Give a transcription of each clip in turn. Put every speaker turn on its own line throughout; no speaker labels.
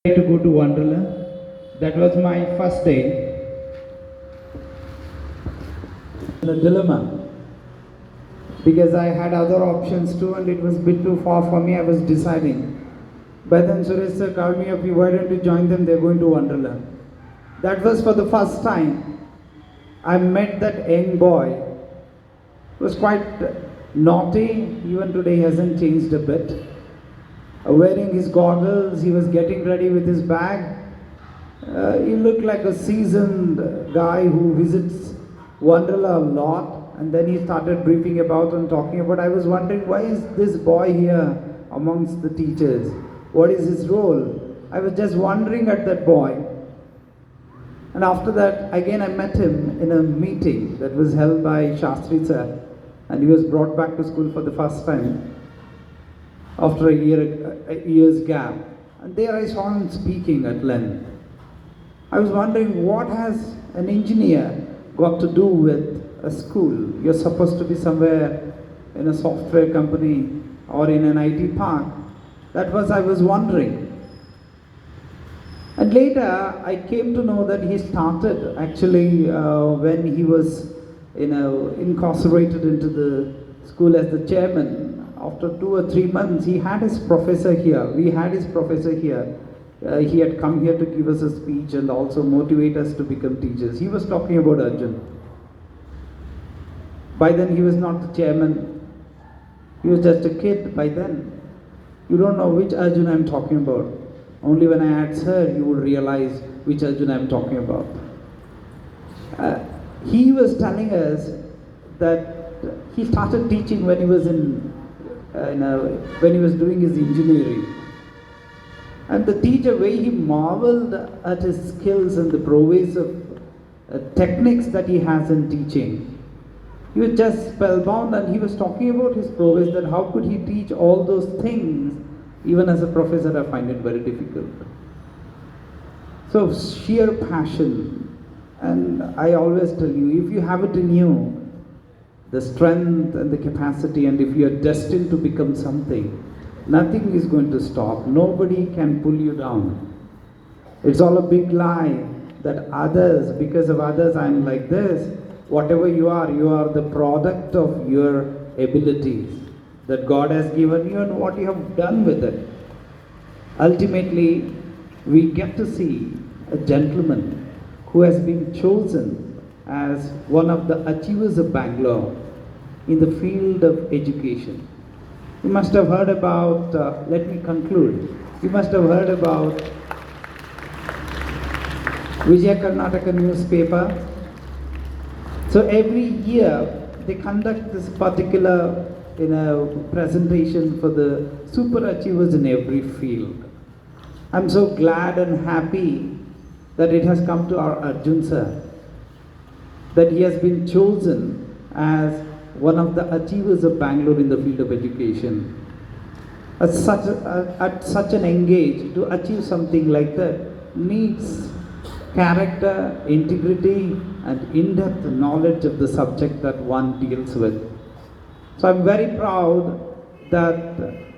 To go to Wonderland. That was my first day. The dilemma, because I had other options too, and it was a bit too far for me. I was deciding. But then Suresh sir called me up. Why don't you join them? They're going to Wonderland. That was for the first time. I met that young boy. He was quite naughty. Even today, he hasn't changed a bit. Wearing his goggles, he was getting ready with his bag. He looked like a seasoned guy who visits Wonderla a lot, and then he started briefing about and talking about. I was wondering, why is this boy here amongst the teachers? What is his role? I was just wondering at that boy. And after that, again I met him in a meeting that was held by Shastri sir, and he was brought back to school for the first time after a year's gap. And there I saw him speaking at length. I was wondering, what has an engineer got to do with a school? You're supposed to be somewhere in a software company or in an IT park. That was, I was wondering. And later I came to know that he started actually when he was incarcerated into the school as the chairman. After 2 or 3 months, he had his professor here. We had his professor here. He had come here to give us a speech and also motivate us to become teachers. He was talking about Arjun. By then, he was not the chairman. He was just a kid by then. You don't know which Arjun I'm talking about. Only when I add sir, you will realize which Arjun I'm talking about. He was telling us that he started teaching when he was when he was doing his engineering. And the teacher, way he marveled at his skills and the prowess of techniques that he has in teaching. He was just spellbound, and he was talking about his prowess, that how could he teach all those things. Even as a professor, I find it very difficult. So sheer passion, and I always tell you, if you have it in you, the strength and the capacity, and if you are destined to become something, nothing is going to stop. Nobody can pull you down. It's all a big lie that others, because of others, I'm like this. Whatever you are the product of your abilities that God has given you and what you have done with it. Ultimately, we get to see a gentleman who has been chosen as one of the achievers of Bangalore in the field of education. You must have heard about, let me conclude, you must have heard about Vijaya Karnataka newspaper. So every year they conduct this particular presentation for the super achievers in every field. I'm so glad and happy that it has come to our Arjun sir, that he has been chosen as one of the achievers of Bangalore in the field of education. At such an age, to achieve something like that needs character, integrity, and in-depth knowledge of the subject that one deals with. So I'm very proud that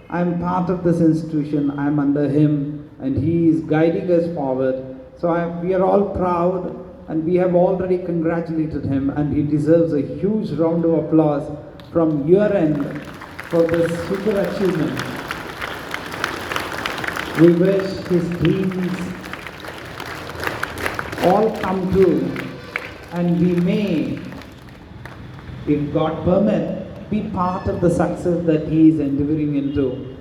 I'm part of this institution. I'm under him, and he is guiding us forward. So we are all proud, and we have already congratulated him, and he deserves a huge round of applause from your end for this super achievement. We wish his dreams all come true, and we may, if God permit, be part of the success that he is endeavoring into.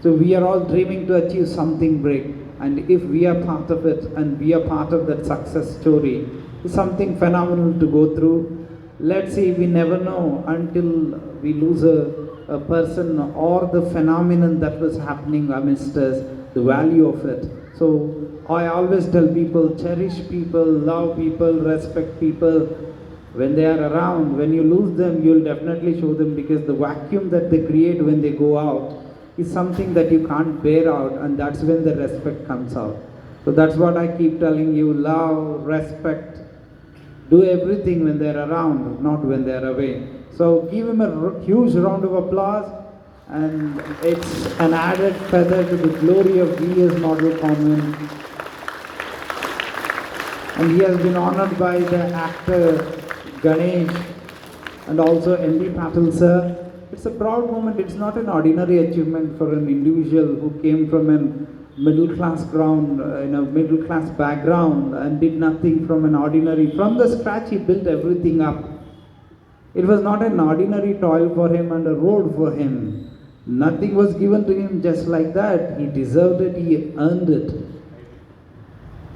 So we are all dreaming to achieve something great. And if we are part of it and we are part of that success story, it's something phenomenal to go through. Let's see, we never know until we lose a person or the phenomenon that was happening amidst us, the value of it. So I always tell people, cherish people, love people, respect people when they are around. When you lose them, you'll definitely show them, because the vacuum that they create when they go out is something that you can't bear out, and that's when the respect comes out. So that's what I keep telling you, love, respect, do everything when they're around, not when they're away. So give him a huge round of applause. and it's an added feather to the glory of VS Model Convent. And he has been honored by the actor Ganesh and also M.D. Patil sir. It's a proud moment. It's not an ordinary achievement for an individual who came from a middle class ground, middle class background and did nothing from an ordinary. From the scratch, he built everything up. It was not an ordinary toil for him and a road for him. Nothing was given to him just like that. He deserved it, he earned it.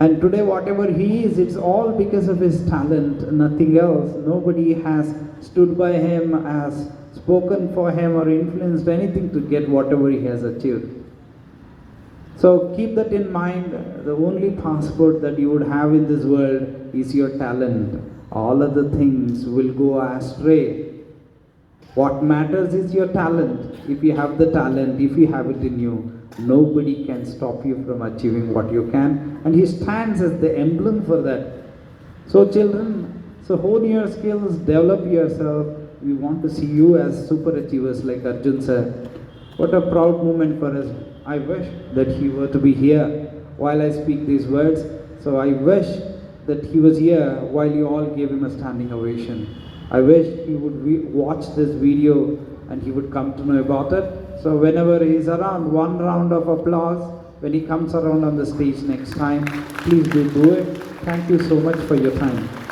And today, whatever he is, it's all because of his talent, nothing else. Nobody has stood by him, has spoken for him, or influenced anything to get whatever he has achieved. So keep that in mind. The only passport that you would have in this world is your talent. All other things will go astray. What matters is your talent. If you have the talent, if you have it in you, nobody can stop you from achieving what you can. And he stands as the emblem for that. So children, so hone your skills, develop yourself. We want to see you as super achievers like Arjun sir. What a proud moment for us. I wish that he were to be here while I speak these words. So I wish that he was here while you all gave him a standing ovation. I wish he would watch this video and he would come to know about it. So whenever he is around, one round of applause. When he comes around on the stage next time, please do it. Thank you so much for your time.